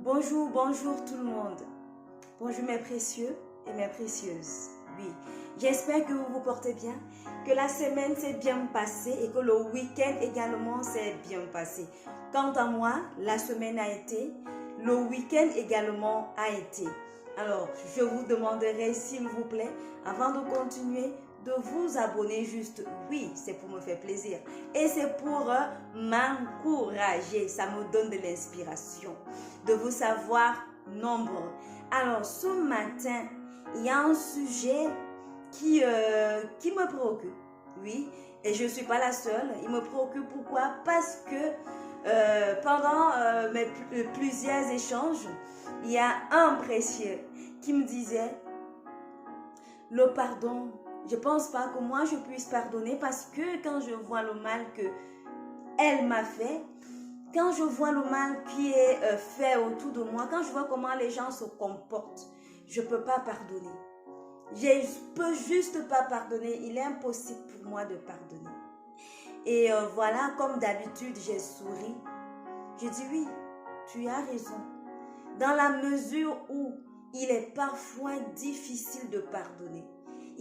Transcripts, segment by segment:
Bonjour, bonjour tout le monde. Bonjour mes précieux et mes précieuses. Oui, j'espère que vous vous portez bien, que la semaine s'est bien passée et que le week-end également s'est bien passé. Quant à moi, la semaine a été, le week-end également a été. Alors, je vous demanderai s'il vous plaît, avant de continuer, de vous abonner juste. Oui, c'est pour me faire plaisir. Et c'est pour m'encourager. Ça me donne de l'inspiration de vous savoir nombreux. Alors, ce matin, il y a un sujet qui me préoccupe. Oui, et je ne suis pas la seule. Il me préoccupe pourquoi? Parce que pendant plusieurs échanges, il y a un précieux qui me disait le pardon. Je ne pense pas que moi je puisse pardonner parce que quand je vois le mal que elle m'a fait, quand je vois le mal qui est fait autour de moi, quand je vois comment les gens se comportent, je ne peux pas pardonner. Je ne peux juste pas pardonner. Il est impossible pour moi de pardonner. Et voilà, comme d'habitude, j'ai souri. J'ai dit oui, tu as raison. Dans la mesure où il est parfois difficile de pardonner.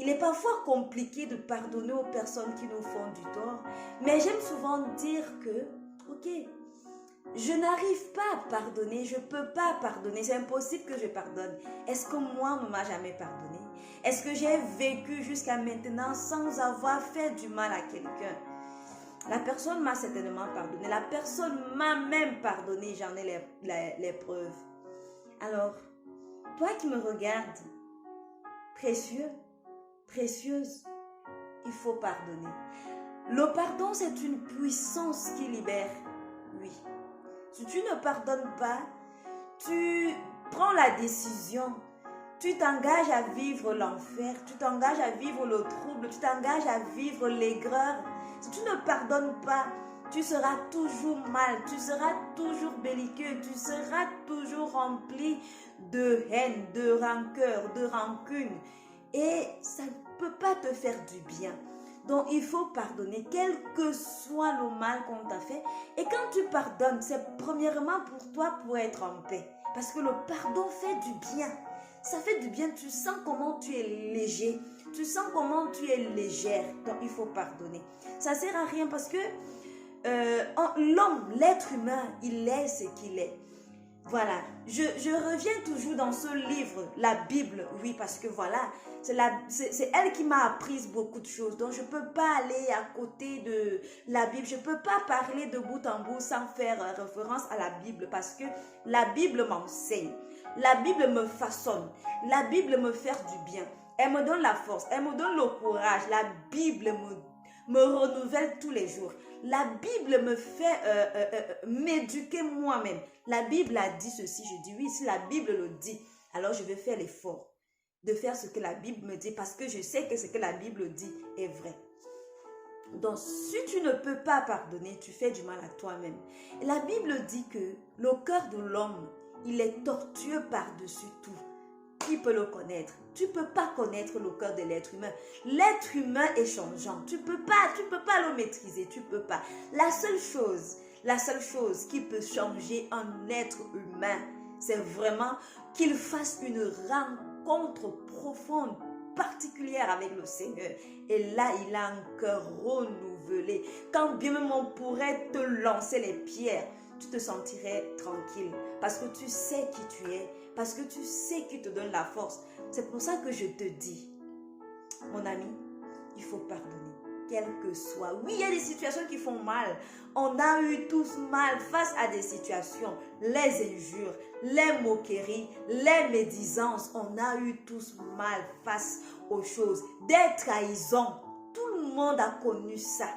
Il est parfois compliqué de pardonner aux personnes qui nous font du tort. Mais j'aime souvent dire que, ok, je n'arrive pas à pardonner, je ne peux pas pardonner, c'est impossible que je pardonne. Est-ce que moi, on ne m'a jamais pardonné? Est-ce que j'ai vécu jusqu'à maintenant sans avoir fait du mal à quelqu'un? La personne m'a certainement pardonné, la personne m'a même pardonné, j'en ai les preuves. Alors, toi qui me regardes, précieux, précieuse, il faut pardonner. Le pardon, c'est une puissance qui libère, oui. Si tu ne pardonnes pas, tu prends la décision, tu t'engages à vivre l'enfer, tu t'engages à vivre le trouble, tu t'engages à vivre l'aigreur. Si tu ne pardonnes pas, tu seras toujours mal, tu seras toujours belliqueux, tu seras toujours rempli de haine, de rancœur, de rancune. Et ça ne peut pas te faire du bien. Donc, il faut pardonner, quel que soit le mal qu'on t'a fait. Et quand tu pardonnes, c'est premièrement pour toi, pour être en paix. Parce que le pardon fait du bien. Ça fait du bien, tu sens comment tu es léger. Tu sens comment tu es légère. Donc, il faut pardonner. Ça ne sert à rien parce que l'homme, l'être humain, il est ce qu'il est. Voilà, je reviens toujours dans ce livre, la Bible, oui, parce que voilà, c'est elle qui m'a appris beaucoup de choses. Donc, je ne peux pas aller à côté de la Bible. Je ne peux pas parler de bout en bout sans faire référence à la Bible parce que la Bible m'enseigne. La Bible me façonne. La Bible me fait du bien. Elle me donne la force. Elle me donne le courage. La Bible me renouvelle tous les jours. La Bible me fait m'éduquer moi-même. La Bible a dit ceci, je dis oui, si la Bible le dit, alors je vais faire l'effort de faire ce que la Bible me dit parce que je sais que ce que la Bible dit est vrai. Donc, si tu ne peux pas pardonner, tu fais du mal à toi-même. Et la Bible dit que le cœur de l'homme, il est tortueux par-dessus tout. Qui peut le connaître? Tu ne peux pas connaître le cœur de l'être humain. L'être humain est changeant. Tu peux pas le maîtriser. Tu peux pas. La seule chose qui peut changer un être humain, c'est vraiment qu'il fasse une rencontre profonde, particulière avec le Seigneur. Et là, il a un cœur renouvelé. Quand bien même on pourrait te lancer les pierres, tu te sentirais tranquille parce que tu sais qui tu es, parce que tu sais qui te donne la force. C'est pour ça que je te dis, mon ami, il faut pardonner, quel que soit. Oui, il y a des situations qui font mal. On a eu tous mal face à des situations, les injures, les moqueries, les médisances. On a eu tous mal face aux choses, des trahisons. Tout le monde a connu ça.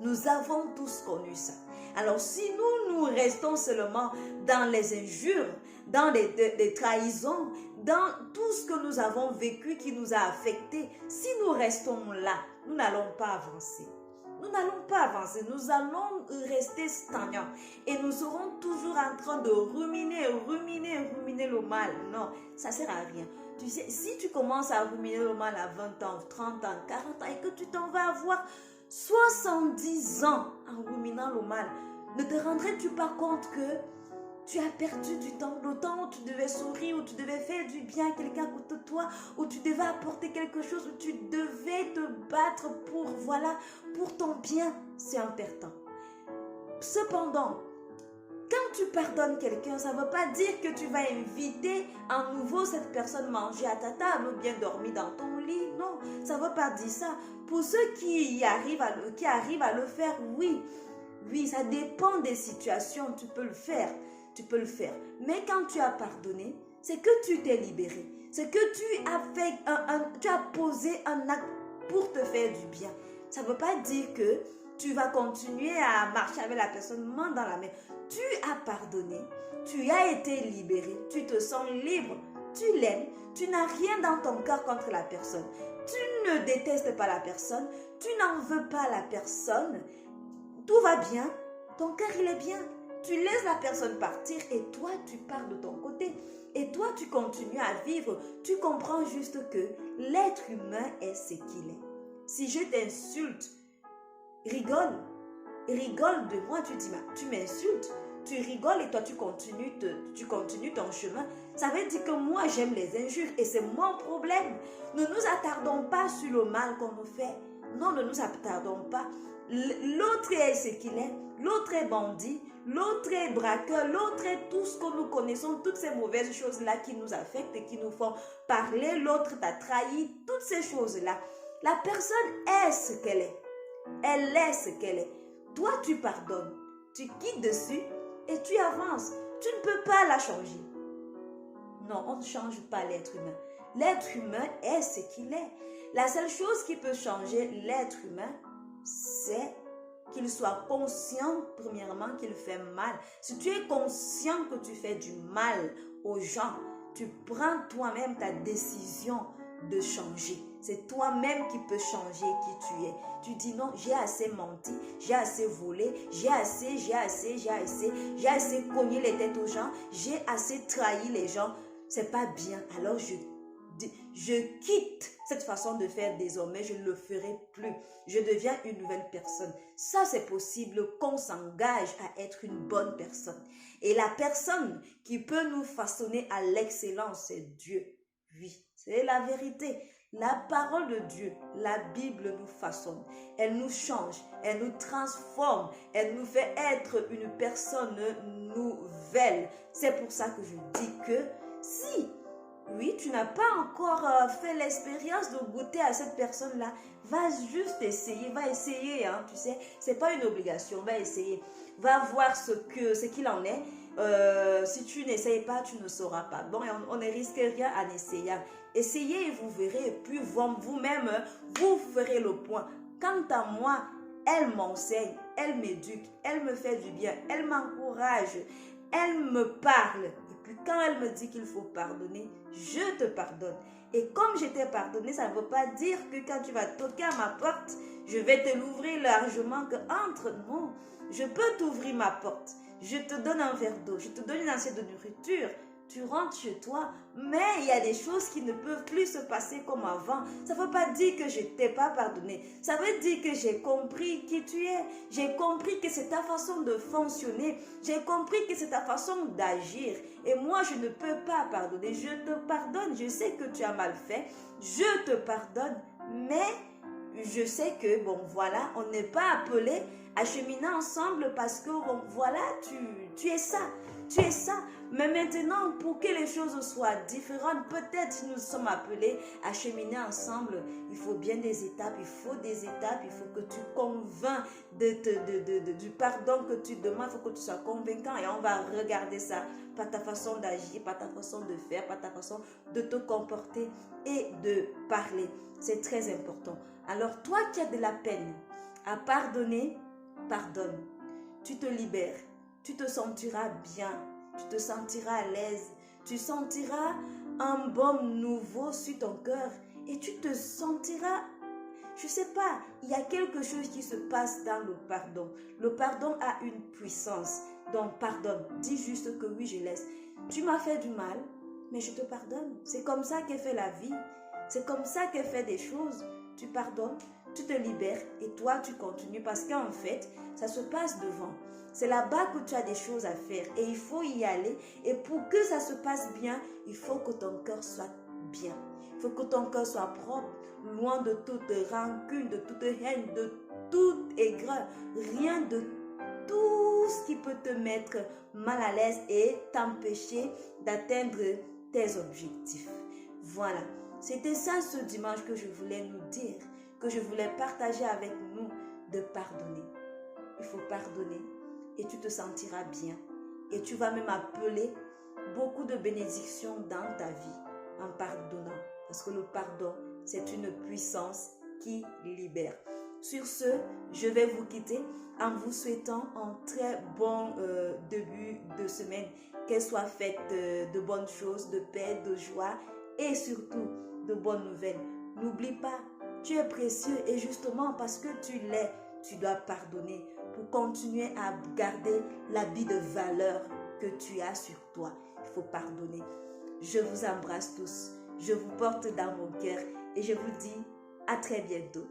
Nous avons tous connu ça. Alors, si nous restons seulement dans les injures, dans les trahisons, dans tout ce que nous avons vécu qui nous a affectés, si nous restons là, nous n'allons pas avancer. Nous n'allons pas avancer, nous allons rester stagnants et nous serons toujours en train de ruminer le mal. Non, ça ne sert à rien. Tu sais, si tu commences à ruminer le mal à 20 ans, 30 ans, 40 ans et que tu t'en vas avoir 70 ans en ruminant le mal, ne te rendrais-tu pas compte que Tu as perdu du temps, le temps où tu devais sourire, où tu devais faire du bien à quelqu'un à côté de toi, où tu devais apporter quelque chose, où tu devais te battre pour, voilà, pour ton bien. C'est un perdant. Cependant, quand tu pardonnes quelqu'un, ça ne veut pas dire que tu vas inviter à nouveau cette personne manger à ta table ou bien dormir dans ton lit. Non, ça ne veut pas dire ça. Pour ceux qui arrivent à le faire, oui. Oui, ça dépend des situations, tu peux le faire. Tu peux le faire. Mais quand tu as pardonné, c'est que tu t'es libéré. C'est que tu as fait tu as posé un acte pour te faire du bien. Ça ne veut pas dire que tu vas continuer à marcher avec la personne main dans la main. Tu as pardonné, tu as été libéré, tu te sens libre, tu l'aimes, tu n'as rien dans ton cœur contre la personne. Tu ne détestes pas la personne, tu n'en veux pas la personne. Tout va bien, ton cœur il est bien. Tu laisses la personne partir et toi tu pars de ton côté. Et toi tu continues à vivre. Tu comprends juste que l'être humain est ce qu'il est. Si je t'insulte, rigole de moi, tu dis, tu m'insultes, tu rigoles et toi tu continues ton chemin. Ça veut dire que moi j'aime les injures et c'est mon problème. Ne nous attardons pas sur le mal qu'on nous fait. Non, ne nous attardons pas. L'autre est ce qu'il est, l'autre est bandit, l'autre est braqueur, l'autre est tout ce que nous connaissons, toutes ces mauvaises choses-là qui nous affectent et qui nous font parler, l'autre t'a trahi, toutes ces choses-là. La personne est ce qu'elle est. Elle est ce qu'elle est. Toi, tu pardonnes, tu quittes dessus et tu avances. Tu ne peux pas la changer. Non, on ne change pas l'être humain. L'être humain est ce qu'il est. La seule chose qui peut changer l'être humain, c'est qu'il soit conscient, premièrement, qu'il fait mal. Si tu es conscient que tu fais du mal aux gens, tu prends toi-même ta décision de changer. C'est toi-même qui peux changer qui tu es. Tu dis non, j'ai assez menti, j'ai assez volé, j'ai assez cogné les têtes aux gens, j'ai assez trahi les gens. C'est pas bien. Alors je quitte cette façon de faire désormais, je ne le ferai plus. Je deviens une nouvelle personne. Ça, c'est possible qu'on s'engage à être une bonne personne. Et la personne qui peut nous façonner à l'excellence, c'est Dieu. Oui, c'est la vérité. La parole de Dieu, la Bible nous façonne. Elle nous change, elle nous transforme, elle nous fait être une personne nouvelle. C'est pour ça que je dis que si oui, tu n'as pas encore fait l'expérience de goûter à cette personne-là, va juste essayer, hein, tu sais, c'est pas une obligation, va essayer, va voir ce qu'il en est. Si tu n'essayes pas, tu ne sauras pas. Bon, on ne risque rien en essayant. Essayez et vous verrez, et puis vous-même, vous ferez le point. Quant à moi, elle m'enseigne, elle m'éduque, elle me fait du bien, elle m'encourage, elle me parle. Quand elle me dit qu'il faut pardonner, je te pardonne. Et comme je t'ai pardonné, ça ne veut pas dire que quand tu vas toquer à ma porte, je vais te l'ouvrir largement que entre. Non, je peux t'ouvrir ma porte. Je te donne un verre d'eau, je te donne une assiette de nourriture. Tu rentres chez toi, mais il y a des choses qui ne peuvent plus se passer comme avant. Ça ne veut pas dire que je ne t'ai pas pardonné. Ça veut dire que j'ai compris qui tu es. J'ai compris que c'est ta façon de fonctionner. J'ai compris que c'est ta façon d'agir. Et moi, je ne peux pas pardonner. Je te pardonne. Je sais que tu as mal fait. Je te pardonne. Mais je sais que, bon, voilà, on n'est pas appelé à cheminer ensemble parce que, bon, voilà, tu es ça. Tu es ça. Mais maintenant, pour que les choses soient différentes, peut-être nous sommes appelés à cheminer ensemble. Il faut bien des étapes, il faut que tu convaincs du pardon que tu demandes, il faut que tu sois convaincant et on va regarder ça par ta façon d'agir, par ta façon de faire, par ta façon de te comporter et de parler. C'est très important. Alors toi qui as de la peine à pardonner, pardonne. Tu te libères. Tu te sentiras bien, tu te sentiras à l'aise, tu sentiras un baume nouveau sur ton cœur et tu te sentiras, je ne sais pas, il y a quelque chose qui se passe dans le pardon. Le pardon a une puissance, donc pardonne, dis juste que oui, je laisse. Tu m'as fait du mal, mais je te pardonne. C'est comme ça qu'est fait la vie, c'est comme ça qu'est fait des choses. Tu pardonnes, tu te libères et toi, tu continues parce qu'en fait, ça se passe devant. C'est là-bas que tu as des choses à faire et il faut y aller. Et pour que ça se passe bien, il faut que ton cœur soit bien. Il faut que ton cœur soit propre, loin de toute rancune, de toute haine, de toute aigreur. Rien de tout ce qui peut te mettre mal à l'aise et t'empêcher d'atteindre tes objectifs. Voilà, c'était ça ce dimanche que je voulais nous dire, que je voulais partager avec nous, de pardonner. Il faut pardonner et tu te sentiras bien. Et tu vas même appeler beaucoup de bénédictions dans ta vie en pardonnant. Parce que le pardon, c'est une puissance qui libère. Sur ce, je vais vous quitter en vous souhaitant un très bon début de semaine. Qu'elle soit faite de bonnes choses, de paix, de joie et surtout de bonnes nouvelles. N'oublie pas, tu es précieux et justement parce que tu l'es, tu dois pardonner pour continuer à garder l'habit de valeur que tu as sur toi. Il faut pardonner. Je vous embrasse tous. Je vous porte dans mon cœur et je vous dis à très bientôt.